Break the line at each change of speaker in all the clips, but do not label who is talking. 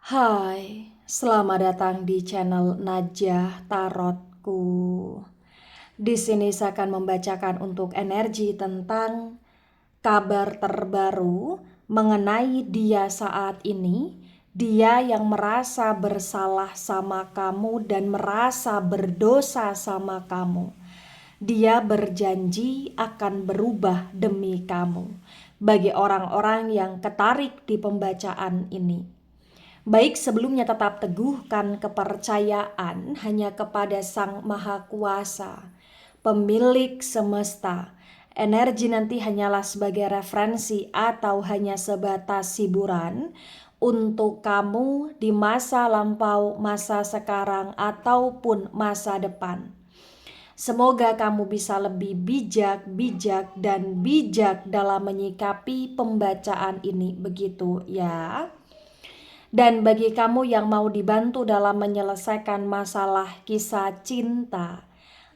Hai, selamat datang di channel Najah Tarotku. Di sini saya akan membacakan untuk energi tentang kabar terbaru mengenai dia saat ini. Dia yang merasa bersalah sama kamu dan merasa berdosa sama kamu. Dia berjanji akan berubah demi kamu. Bagi orang-orang yang ketarik di pembacaan ini, baik sebelumnya tetap teguhkan kepercayaan hanya kepada Sang Maha Kuasa, pemilik semesta. Energi nanti hanyalah sebagai referensi atau hanya sebatas hiburan untuk kamu di masa lampau, masa sekarang, ataupun masa depan. Semoga kamu bisa lebih bijak dalam menyikapi pembacaan ini, begitu ya. Dan bagi kamu yang mau dibantu dalam menyelesaikan masalah kisah cinta,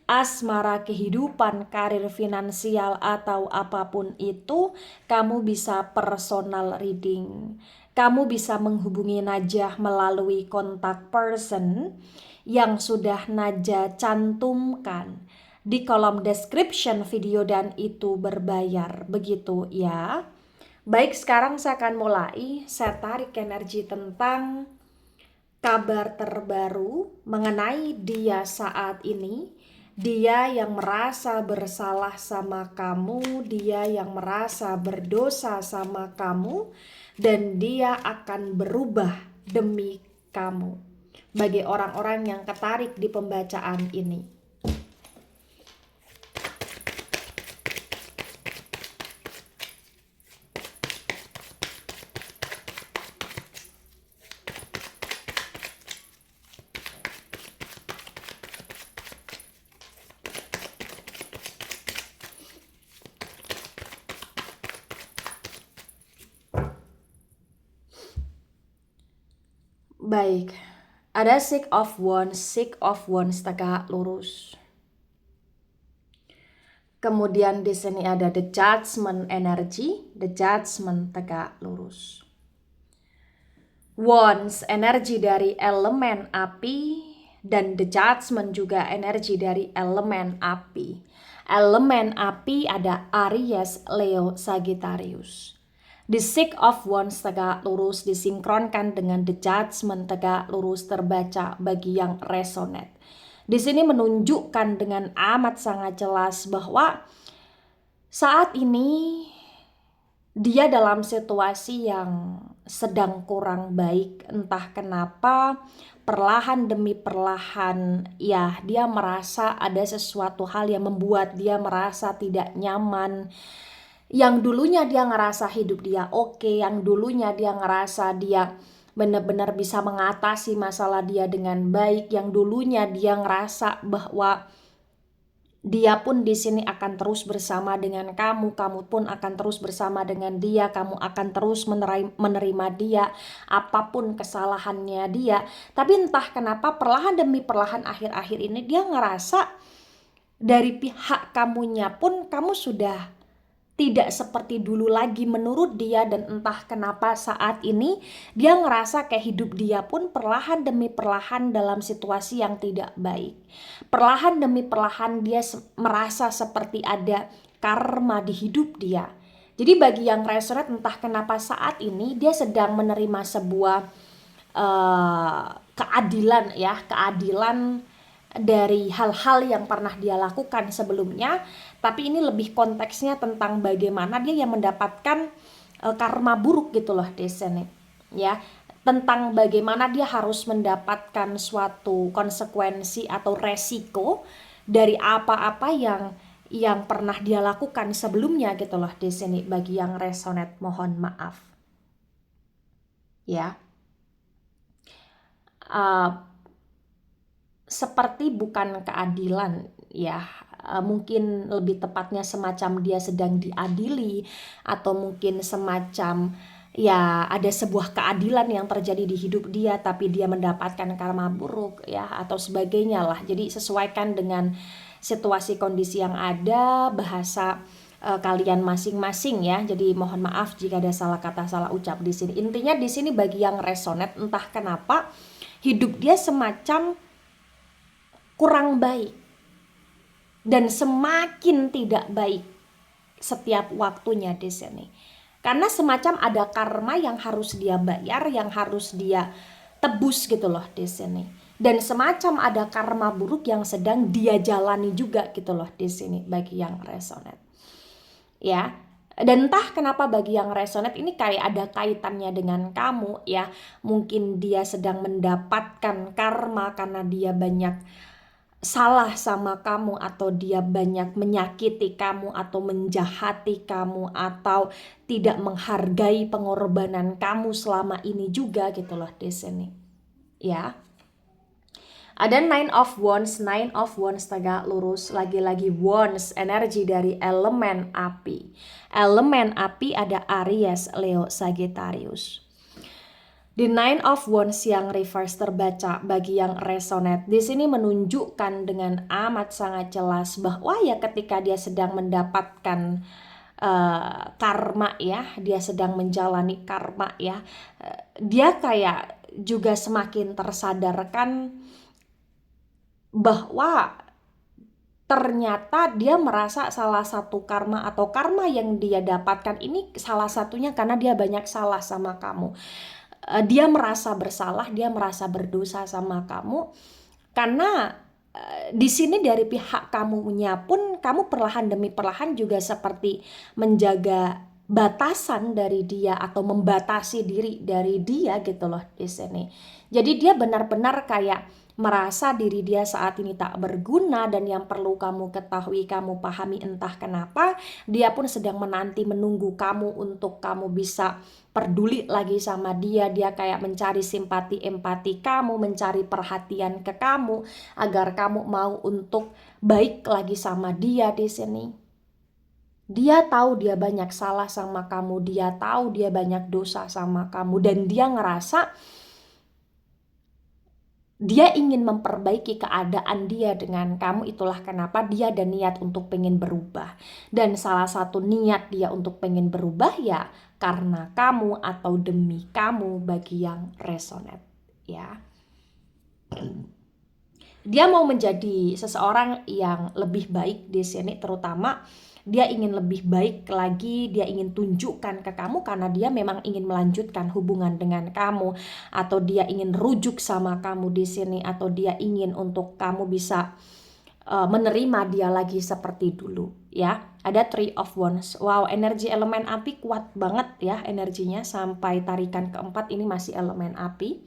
asmara, kehidupan, karir, finansial, atau apapun itu, kamu bisa personal reading. Kamu bisa menghubungi Najah melalui kontak person yang sudah Najah cantumkan di kolom description video dan itu berbayar, begitu ya. Baik, sekarang saya akan mulai. Saya tarik energi tentang kabar terbaru mengenai dia saat ini. Dia yang merasa bersalah sama kamu, dia yang merasa berdosa sama kamu, dan dia akan berubah demi kamu. Bagi orang-orang yang tertarik di pembacaan ini. Baik, ada Six of Wands tegak lurus. Kemudian di sini ada The Judgment energy, The Judgment tegak lurus. Wands energi dari elemen api dan The Judgment juga energi dari elemen api. Elemen api ada Aries, Leo, Sagittarius. The Six of Wands tegak lurus disinkronkan dengan The Judgment tegak lurus terbaca bagi yang resonate. Di sini menunjukkan dengan amat sangat jelas bahwa saat ini dia dalam situasi yang sedang kurang baik, entah kenapa perlahan demi perlahan ya dia merasa ada sesuatu hal yang membuat dia merasa tidak nyaman. Yang dulunya dia ngerasa hidup dia oke, yang dulunya dia ngerasa dia benar-benar bisa mengatasi masalah dia dengan baik, yang dulunya dia ngerasa bahwa dia pun di sini akan terus bersama dengan kamu, kamu pun akan terus bersama dengan dia, kamu akan terus menerima dia, apapun kesalahannya dia. Tapi entah kenapa perlahan demi perlahan akhir-akhir ini dia ngerasa dari pihak kamunya pun kamu sudah tidak seperti dulu lagi menurut dia, dan entah kenapa saat ini dia ngerasa kayak hidup dia pun perlahan demi perlahan dalam situasi yang tidak baik. Perlahan demi perlahan dia merasa seperti ada karma di hidup dia. Jadi bagi yang resonate, entah kenapa saat ini dia sedang menerima sebuah keadilan ya, keadilan dari hal-hal yang pernah dia lakukan sebelumnya, tapi ini lebih konteksnya tentang bagaimana dia yang mendapatkan karma buruk gitu loh di sini ya, tentang bagaimana dia harus mendapatkan suatu konsekuensi atau resiko dari apa-apa yang pernah dia lakukan sebelumnya gitu loh di sini. Bagi yang resonate mohon maaf ya. Seperti bukan keadilan ya, mungkin lebih tepatnya semacam dia sedang diadili, atau mungkin semacam ya ada sebuah keadilan yang terjadi di hidup dia tapi dia mendapatkan karma buruk ya, atau sebagainya lah. Jadi sesuaikan dengan situasi kondisi yang ada, bahasa kalian masing-masing ya. Jadi mohon maaf jika ada salah kata, salah ucap di sini. Intinya di sini bagi yang resonate, entah kenapa hidup dia semacam kurang baik dan semakin tidak baik setiap waktunya di sini. Karena semacam ada karma yang harus dia bayar, yang harus dia tebus gitu loh di sini. Dan semacam ada karma buruk yang sedang dia jalani juga gitu loh di sini bagi yang resonate. Ya. Dan entah kenapa bagi yang resonate ini kayak ada kaitannya dengan kamu ya. Mungkin dia sedang mendapatkan karma karena dia banyak salah sama kamu, atau dia banyak menyakiti kamu, atau menjahati kamu, atau tidak menghargai pengorbanan kamu selama ini juga gitu loh di sini. Ya. Ada Nine of Wands tegak lurus, lagi-lagi Wands, energi dari elemen api. Elemen api ada Aries, Leo, Sagittarius. The Nine of Wands yang reverse terbaca bagi yang resonate di sini menunjukkan dengan amat sangat jelas bahwa ya ketika dia sedang mendapatkan karma ya, dia sedang menjalani karma ya, dia kayak juga semakin tersadarkan bahwa ternyata dia merasa salah satu karma atau karma yang dia dapatkan ini salah satunya karena dia banyak salah sama kamu. Dia merasa bersalah, dia merasa berdosa sama kamu karena di sini dari pihak kamunya pun kamu perlahan demi perlahan juga seperti menjaga batasan dari dia atau membatasi diri dari dia gitu loh di sini. Jadi dia benar-benar kayak merasa diri dia saat ini tak berguna, dan yang perlu kamu ketahui, kamu pahami entah kenapa dia pun sedang menanti menunggu kamu untuk kamu bisa peduli lagi sama dia. Dia kayak mencari simpati empati kamu, mencari perhatian ke kamu agar kamu mau untuk baik lagi sama dia di sini. Dia tahu dia banyak salah sama kamu, dia tahu dia banyak dosa sama kamu, dan dia ngerasa dia ingin memperbaiki keadaan dia dengan kamu. Itulah kenapa dia ada niat untuk pengen berubah. Dan salah satu niat dia untuk pengen berubah ya karena kamu atau demi kamu bagi yang resonate ya. Dia mau menjadi seseorang yang lebih baik di sini, terutama dia ingin lebih baik lagi, dia ingin tunjukkan ke kamu karena dia memang ingin melanjutkan hubungan dengan kamu, atau dia ingin rujuk sama kamu di sini, atau dia ingin untuk kamu bisa menerima dia lagi seperti dulu ya. Ada Three of Wands. Wow, energi elemen api kuat banget ya energinya, sampai tarikan keempat ini masih elemen api.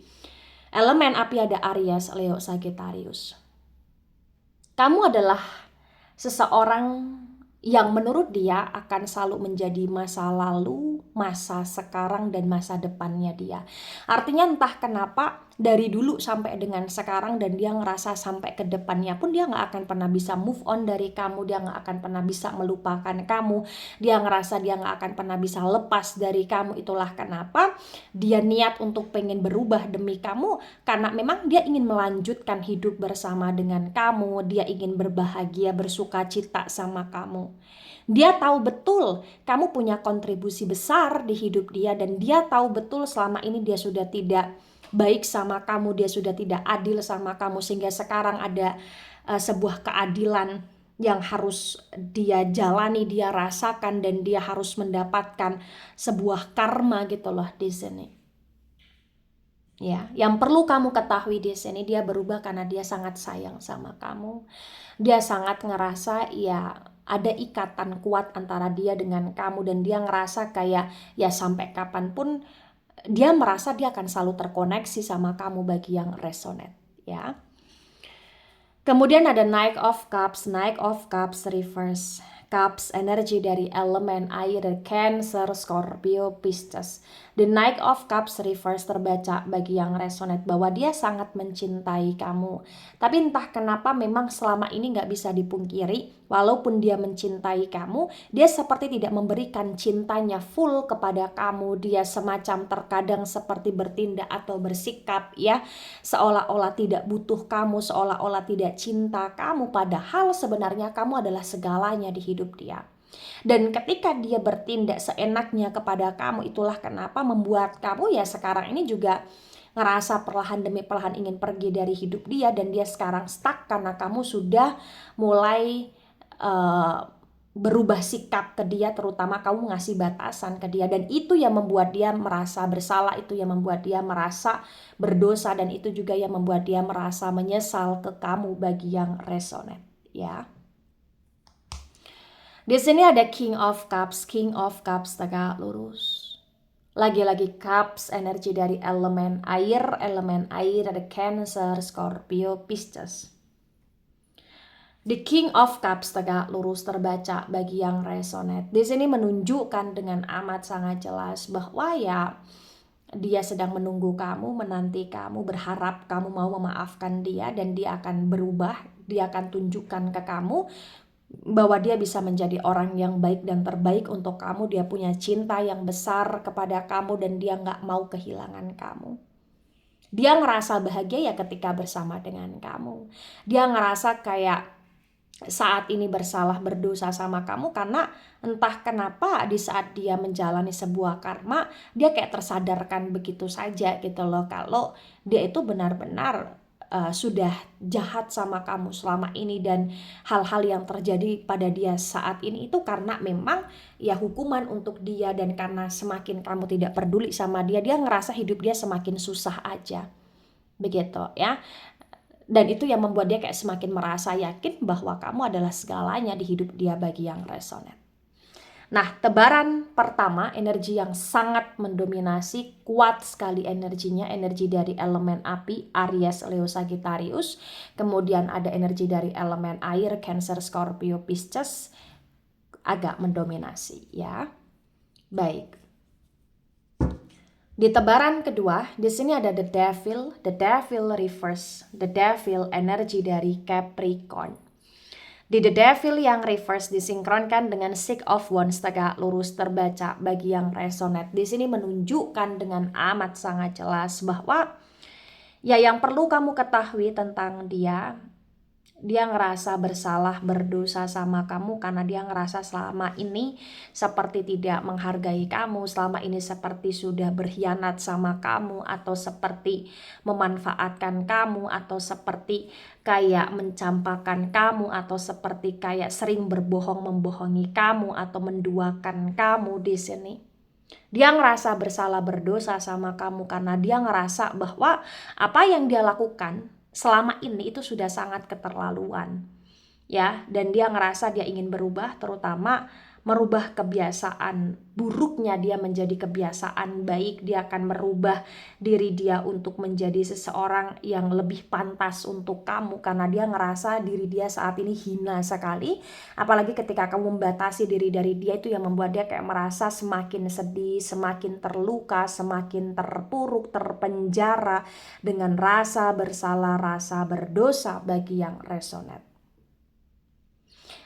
Elemen api ada Aries, Leo, Sagittarius. Kamu adalah seseorang yang menurut dia akan selalu menjadi masa lalu, masa sekarang, dan masa depannya dia. Artinya entah kenapa dari dulu sampai dengan sekarang, dan dia ngerasa sampai ke depannya pun dia nggak akan pernah bisa move on dari kamu, dia nggak akan pernah bisa melupakan kamu, dia ngerasa dia nggak akan pernah bisa lepas dari kamu. Itulah kenapa dia niat untuk pengen berubah demi kamu, karena memang dia ingin melanjutkan hidup bersama dengan kamu, dia ingin berbahagia, bersuka cita sama kamu. Dia tahu betul kamu punya kontribusi besar di hidup dia, dan dia tahu betul selama ini dia sudah tidak baik sama kamu, dia sudah tidak adil sama kamu, sehingga sekarang ada sebuah keadilan yang harus dia jalani, dia rasakan, dan dia harus mendapatkan sebuah karma gitu loh di sini. Ya, yang perlu kamu ketahui di sini, dia berubah karena dia sangat sayang sama kamu. Dia sangat ngerasa ya ada ikatan kuat antara dia dengan kamu, dan dia ngerasa kayak ya sampai kapanpun dia merasa dia akan selalu terkoneksi sama kamu bagi yang resonate ya. Kemudian ada Knight of Cups reverse. Cups energi dari elemen air, Cancer, Scorpio, Pisces. The Knight of Cups reverse terbaca bagi yang resonate bahwa dia sangat mencintai kamu. Tapi entah kenapa memang selama ini nggak bisa dipungkiri, walaupun dia mencintai kamu, dia seperti tidak memberikan cintanya full kepada kamu. Dia semacam terkadang seperti bertindak atau bersikap ya seolah-olah tidak butuh kamu, seolah-olah tidak cinta kamu, padahal sebenarnya kamu adalah segalanya di hidup dia. Dan ketika dia bertindak seenaknya kepada kamu, itulah kenapa membuat kamu ya sekarang ini juga ngerasa perlahan demi perlahan ingin pergi dari hidup dia, dan dia sekarang stuck karena kamu sudah mulai berubah sikap ke dia, terutama kamu ngasih batasan ke dia, dan itu yang membuat dia merasa bersalah, itu yang membuat dia merasa berdosa, dan itu juga yang membuat dia merasa menyesal ke kamu bagi yang resonate ya. Di sini ada King of Cups tegak lurus. Lagi-lagi Cups, energi dari elemen air ada Cancer, Scorpio, Pisces. The King of Cups tegak lurus terbaca bagi yang resonate. Di sini menunjukkan dengan amat sangat jelas bahwa ya dia sedang menunggu kamu, menanti kamu, berharap kamu mau memaafkan dia, dan dia akan berubah, dia akan tunjukkan ke kamu bahwa dia bisa menjadi orang yang baik dan terbaik untuk kamu. Dia punya cinta yang besar kepada kamu dan dia nggak mau kehilangan kamu. Dia ngerasa bahagia ya ketika bersama dengan kamu. Dia ngerasa kayak saat ini bersalah, berdosa sama kamu karena entah kenapa di saat dia menjalani sebuah karma, dia kayak tersadarkan begitu saja gitu loh, kalau dia itu benar-benar sudah jahat sama kamu selama ini, dan hal-hal yang terjadi pada dia saat ini itu karena memang ya hukuman untuk dia, dan karena semakin kamu tidak peduli sama dia, dia ngerasa hidup dia semakin susah aja begitu ya. Dan itu yang membuat dia kayak semakin merasa yakin bahwa kamu adalah segalanya di hidup dia bagi yang resonate. Nah, tebaran pertama, energi yang sangat mendominasi, kuat sekali energinya, energi dari elemen api, Aries, Leo, Sagittarius. Kemudian ada energi dari elemen air, Cancer, Scorpio, Pisces, agak mendominasi ya. Baik. Di tebaran kedua, di sini ada the devil reverse, the devil energi dari Capricorn. Di the devil yang reverse disinkronkan dengan six of wands tegak lurus terbaca bagi yang resonate. Di sini menunjukkan dengan amat sangat jelas bahwa ya yang perlu kamu ketahui tentang dia ngerasa bersalah, berdosa sama kamu karena dia ngerasa selama ini seperti tidak menghargai kamu, selama ini seperti sudah berkhianat sama kamu, atau seperti memanfaatkan kamu, atau seperti kayak mencampakkan kamu, atau seperti kayak sering berbohong, membohongi kamu, atau menduakan kamu di sini. Dia ngerasa bersalah, berdosa sama kamu karena dia ngerasa bahwa apa yang dia lakukan selama ini itu sudah sangat keterlaluan ya, dan dia ngerasa dia ingin berubah, terutama merubah kebiasaan buruknya dia menjadi kebiasaan baik. Dia akan merubah diri dia untuk menjadi seseorang yang lebih pantas untuk kamu karena dia ngerasa diri dia saat ini hina sekali. Apalagi ketika kamu membatasi diri dari dia, itu yang membuat dia kayak merasa semakin sedih, semakin terluka, semakin terpuruk, terpenjara dengan rasa bersalah, rasa berdosa bagi yang resonate.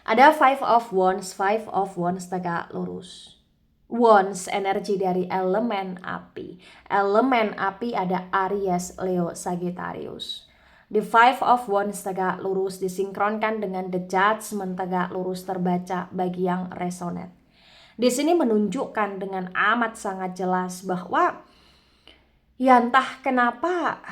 Ada five of wands tegak lurus. Wands energi dari elemen api. Elemen api ada Aries, Leo, Sagittarius. The five of wands tegak lurus disinkronkan dengan the judgment tegak lurus terbaca bagi yang resonate. Di sini menunjukkan dengan amat sangat jelas bahwa ya entah kenapa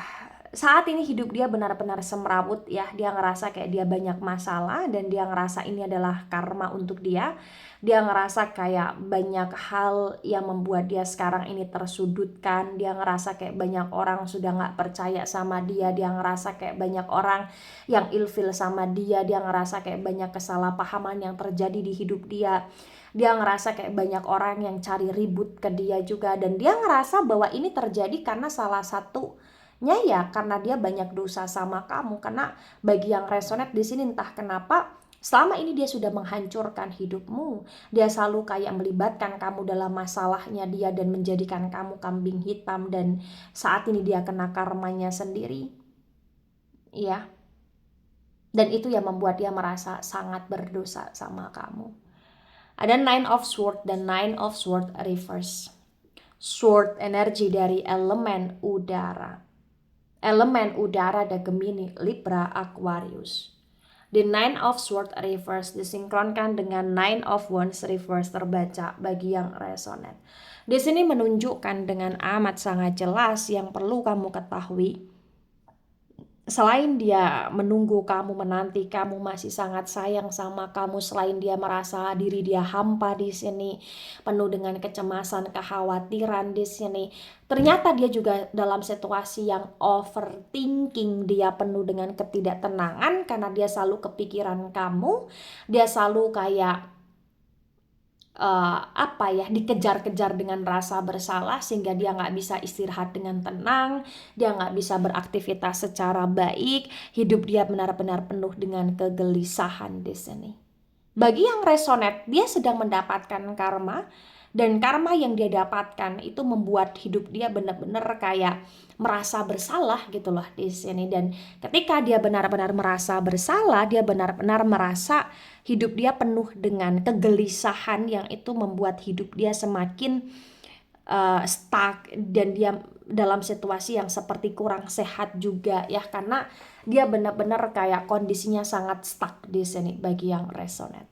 saat ini hidup dia benar-benar semrawut ya. Dia ngerasa kayak dia banyak masalah dan dia ngerasa ini adalah karma untuk dia. Dia ngerasa kayak banyak hal yang membuat dia sekarang ini tersudutkan. Dia ngerasa kayak banyak orang sudah gak percaya sama dia. Dia ngerasa kayak banyak orang yang ilfil sama dia. Dia ngerasa kayak banyak kesalahpahaman yang terjadi di hidup dia. Dia ngerasa kayak banyak orang yang cari ribut ke dia juga. Dan dia ngerasa bahwa ini terjadi karena salah satunya ya karena dia banyak dosa sama kamu. Karena bagi yang resonate di sini entah kenapa selama ini dia sudah menghancurkan hidupmu. Dia selalu kayak melibatkan kamu dalam masalahnya dia dan menjadikan kamu kambing hitam, dan saat ini dia kena karmanya sendiri. Iya. Dan itu yang membuat dia merasa sangat berdosa sama kamu. Ada Nine of Swords dan Nine of Swords reverse. Sword energi dari elemen udara. Elemen udara ada Gemini, Libra, Aquarius. The Nine of Swords reverse disinkronkan dengan Nine of Wands reverse terbaca bagi yang resonate. Di sini menunjukkan dengan amat sangat jelas yang perlu kamu ketahui. Selain dia menunggu kamu, menanti kamu, masih sangat sayang sama kamu, selain dia merasa diri dia hampa di sini, penuh dengan kecemasan, kekhawatiran di sini, ternyata dia juga dalam situasi yang overthinking, dia penuh dengan ketidaktenangan karena dia selalu kepikiran kamu, dia selalu kayak dikejar-kejar dengan rasa bersalah sehingga dia nggak bisa istirahat dengan tenang, dia nggak bisa beraktivitas secara baik, hidup dia benar-benar penuh dengan kegelisahan di sini. Bagi yang resonate, dia sedang mendapatkan karma, dan karma yang dia dapatkan itu membuat hidup dia benar-benar kayak merasa bersalah gitu loh di sini. Dan ketika dia benar-benar merasa bersalah, dia benar-benar merasa hidup dia penuh dengan kegelisahan yang itu membuat hidup dia semakin stuck, dan dia dalam situasi yang seperti kurang sehat juga ya, karena dia benar-benar kayak kondisinya sangat stuck di sini bagi yang resonate.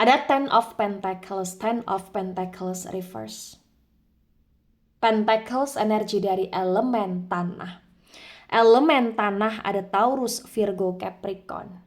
Ada Ten of Pentacles reverse. Pentacles energi dari elemen tanah. Elemen tanah ada Taurus, Virgo, Capricorn.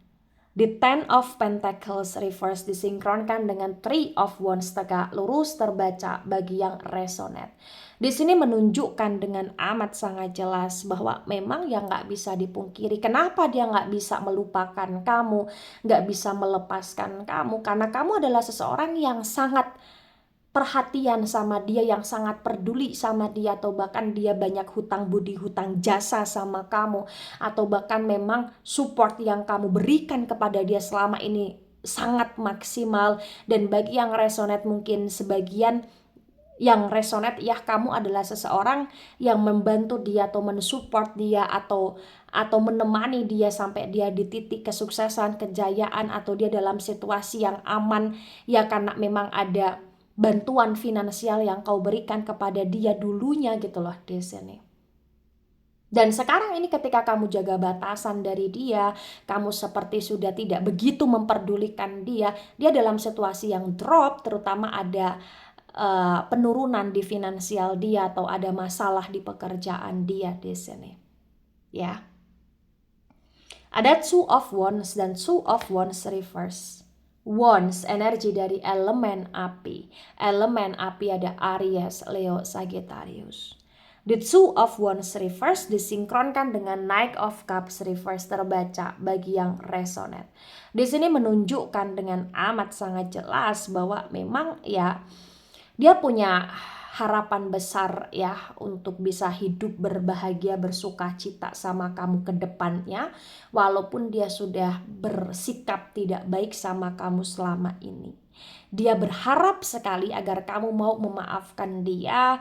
The Ten of Pentacles reverse disinkronkan dengan Three of Wands tegak lurus terbaca bagi yang resonate. Di sini menunjukkan dengan amat sangat jelas bahwa memang yang nggak bisa dipungkiri. Kenapa dia nggak bisa melupakan kamu, nggak bisa melepaskan kamu? Karena kamu adalah seseorang yang sangat perhatian sama dia, yang sangat peduli sama dia, atau bahkan dia banyak hutang budi, hutang jasa sama kamu, atau bahkan memang support yang kamu berikan kepada dia selama ini sangat maksimal. Dan bagi yang resonate, mungkin sebagian yang resonate ya, kamu adalah seseorang yang membantu dia atau mensupport dia atau menemani dia sampai dia di titik kesuksesan, kejayaan, atau dia dalam situasi yang aman ya, karena memang ada bantuan finansial yang kau berikan kepada dia dulunya gitu loh di sini. Dan sekarang ini ketika kamu jaga batasan dari dia, kamu seperti sudah tidak begitu memperdulikan dia dalam situasi yang drop, terutama ada penurunan di finansial dia atau ada masalah di pekerjaan dia di sini. Ya. Ada Two of Wands dan Two of Wands reverse. Wands energi dari elemen api. Elemen api ada Aries, Leo, Sagittarius. The Two of Wands reverse disinkronkan dengan Knight of Cups reverse terbaca bagi yang resonate. Di sini menunjukkan dengan amat sangat jelas bahwa memang ya dia punya harapan besar ya untuk bisa hidup berbahagia, bersuka cita sama kamu ke depannya, walaupun dia sudah bersikap tidak baik sama kamu selama ini. Dia berharap sekali agar kamu mau memaafkan dia.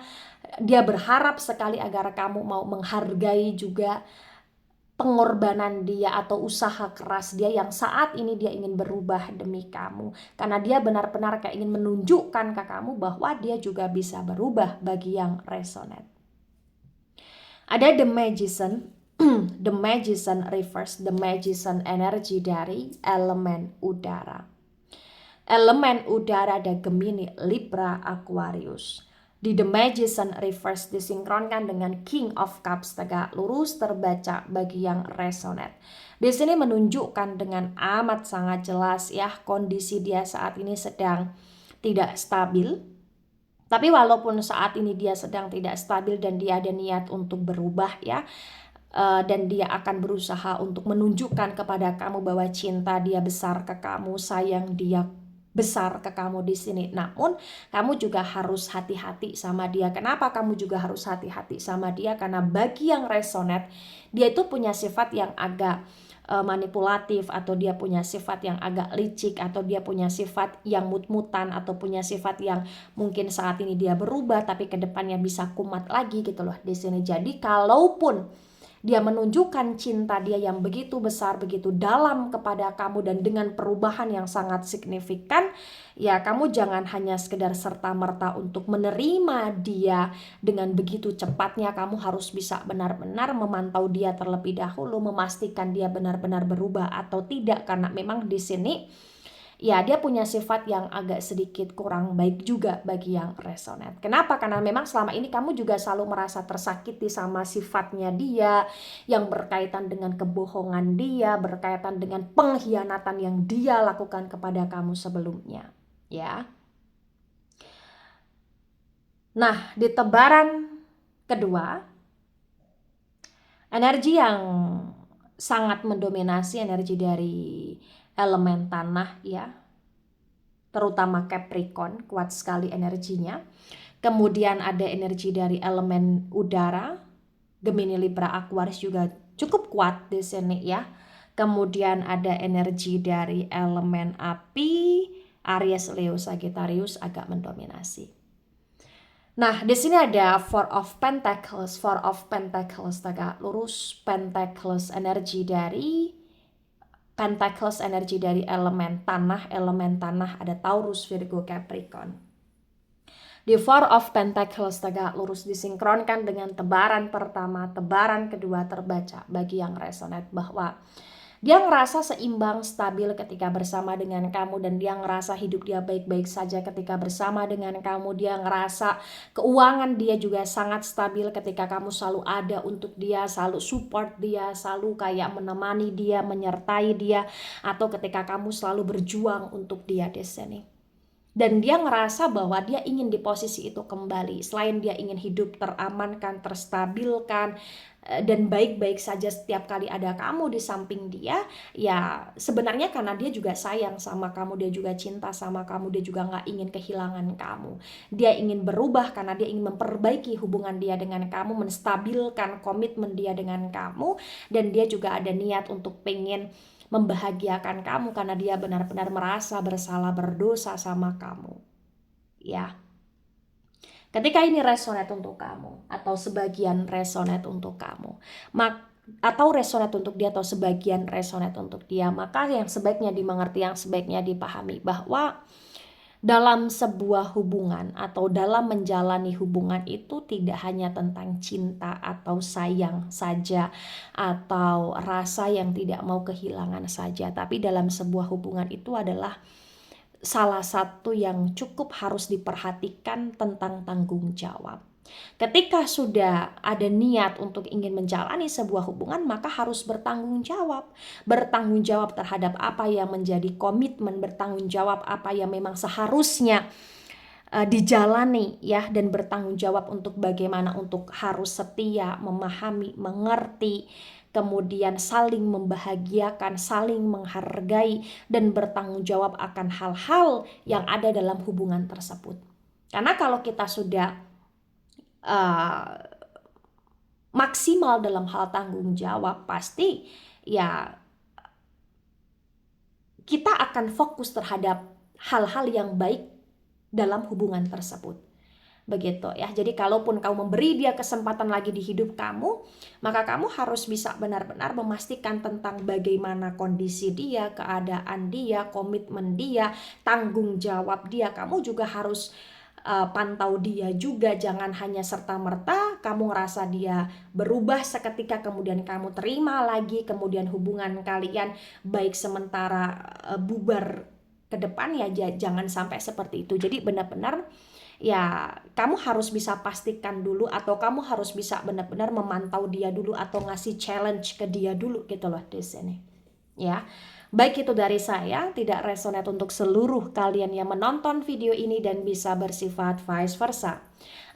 Dia berharap sekali agar kamu mau menghargai juga pengorbanan dia atau usaha keras dia yang saat ini dia ingin berubah demi kamu. Karena dia benar-benar kayak ingin menunjukkan ke kamu bahwa dia juga bisa berubah bagi yang resonate. Ada The Magician. The Magician reverse. The Magician energi dari elemen udara. Elemen udara ada Gemini, Libra, Aquarius. Di The Magician reverse disinkronkan dengan King of Cups tegak lurus terbaca bagi yang resonate. Di sini menunjukkan dengan amat sangat jelas ya, kondisi dia saat ini sedang tidak stabil. Tapi walaupun saat ini dia sedang tidak stabil dan dia ada niat untuk berubah ya, dan dia akan berusaha untuk menunjukkan kepada kamu bahwa cinta dia besar ke kamu, sayang dia besar ke kamu di sini. Namun kamu juga harus hati-hati sama dia. Kenapa kamu juga harus hati-hati sama dia? Karena bagi yang resonate, dia itu punya sifat yang agak manipulatif, atau dia punya sifat yang agak licik, atau dia punya sifat yang mut-mutan, atau punya sifat yang mungkin saat ini dia berubah tapi kedepannya bisa kumat lagi gitu loh di sini. Jadi kalaupun dia menunjukkan cinta dia yang begitu besar, begitu dalam kepada kamu dan dengan perubahan yang sangat signifikan, ya kamu jangan hanya sekedar serta-merta untuk menerima dia dengan begitu cepatnya. Kamu harus bisa benar-benar memantau dia terlebih dahulu, memastikan dia benar-benar berubah atau tidak, karena memang di sini ya dia punya sifat yang agak sedikit kurang baik juga bagi yang resonate. Kenapa? Karena memang selama ini kamu juga selalu merasa tersakiti sama sifatnya dia, yang berkaitan dengan kebohongan dia, berkaitan dengan pengkhianatan yang dia lakukan kepada kamu sebelumnya, ya. Nah, di tebaran kedua, energi yang sangat mendominasi energi dari elemen tanah, ya, terutama Capricorn, kuat sekali energinya. Kemudian ada energi dari elemen udara, Gemini, Libra, Aquarius juga cukup kuat di sini, ya. Kemudian ada energi dari elemen api, Aries, Leo, Sagittarius agak mendominasi. Nah, di sini ada Four of Pentacles. Four of Pentacles tegak lurus, Pentacles energi dari elemen tanah ada Taurus, Virgo, Capricorn. Di Four of Pentacles tegak lurus disinkronkan dengan tebaran pertama, tebaran kedua terbaca bagi yang resonate bahwa dia ngerasa seimbang, stabil ketika bersama dengan kamu, dan dia ngerasa hidup dia baik-baik saja ketika bersama dengan kamu. Dia ngerasa keuangan dia juga sangat stabil ketika kamu selalu ada untuk dia, selalu support dia, selalu kayak menemani dia, menyertai dia, atau ketika kamu selalu berjuang untuk dia di sini. Dan dia ngerasa bahwa dia ingin di posisi itu kembali. Selain dia ingin hidup teramankan, terstabilkan, dan baik-baik saja setiap kali ada kamu di samping dia, ya sebenarnya karena dia juga sayang sama kamu, dia juga cinta sama kamu, dia juga gak ingin kehilangan kamu. Dia ingin berubah karena dia ingin memperbaiki hubungan dia dengan kamu, menstabilkan komitmen dia dengan kamu, dan dia juga ada niat untuk pengen membahagiakan kamu karena dia benar-benar merasa bersalah, berdosa sama kamu, ya. Ketika ini resonate untuk kamu atau sebagian resonate untuk kamu, atau resonate untuk dia atau sebagian resonate untuk dia, maka yang sebaiknya dimengerti, yang sebaiknya dipahami bahwa dalam sebuah hubungan atau dalam menjalani hubungan itu tidak hanya tentang cinta atau sayang saja atau rasa yang tidak mau kehilangan saja, tapi dalam sebuah hubungan itu adalah salah satu yang cukup harus diperhatikan tentang tanggung jawab. Ketika sudah ada niat untuk ingin menjalani sebuah hubungan, maka harus bertanggung jawab. Bertanggung jawab terhadap apa yang menjadi komitmen, bertanggung jawab apa yang memang seharusnya dijalani, ya, dan bertanggung jawab untuk bagaimana untuk harus setia, memahami, mengerti, kemudian saling membahagiakan, saling menghargai, dan bertanggung jawab akan hal-hal yang ada dalam hubungan tersebut. Karena kalau kita sudah maksimal dalam hal tanggung jawab, pasti ya kita akan fokus terhadap hal-hal yang baik dalam hubungan tersebut. Begitu, ya. Jadi kalaupun kamu memberi dia kesempatan lagi di hidup kamu, maka kamu harus bisa benar-benar memastikan tentang bagaimana kondisi dia, keadaan dia, komitmen dia, tanggung jawab dia. Kamu juga harus pantau dia juga, jangan hanya serta-merta kamu ngerasa dia berubah seketika kemudian kamu terima lagi, kemudian hubungan kalian baik sementara bubar ke depan, ya jangan sampai seperti itu. Jadi benar-benar ya kamu harus bisa pastikan dulu, atau kamu harus bisa benar-benar memantau dia dulu atau ngasih challenge ke dia dulu gitu loh di sini, ya. Baik, itu dari saya, tidak resonate untuk seluruh kalian yang menonton video ini dan bisa bersifat vice versa.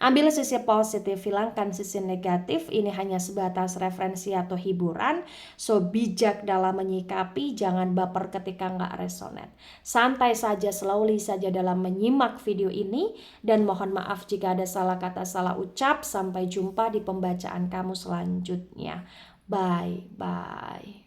Ambil sisi positif, hilangkan sisi negatif. Ini hanya sebatas referensi atau hiburan. So, bijak dalam menyikapi, jangan baper ketika nggak resonate. Santai saja, slowly saja dalam menyimak video ini. Dan mohon maaf jika ada salah kata, salah ucap. Sampai jumpa di pembacaan kamu selanjutnya. Bye-bye.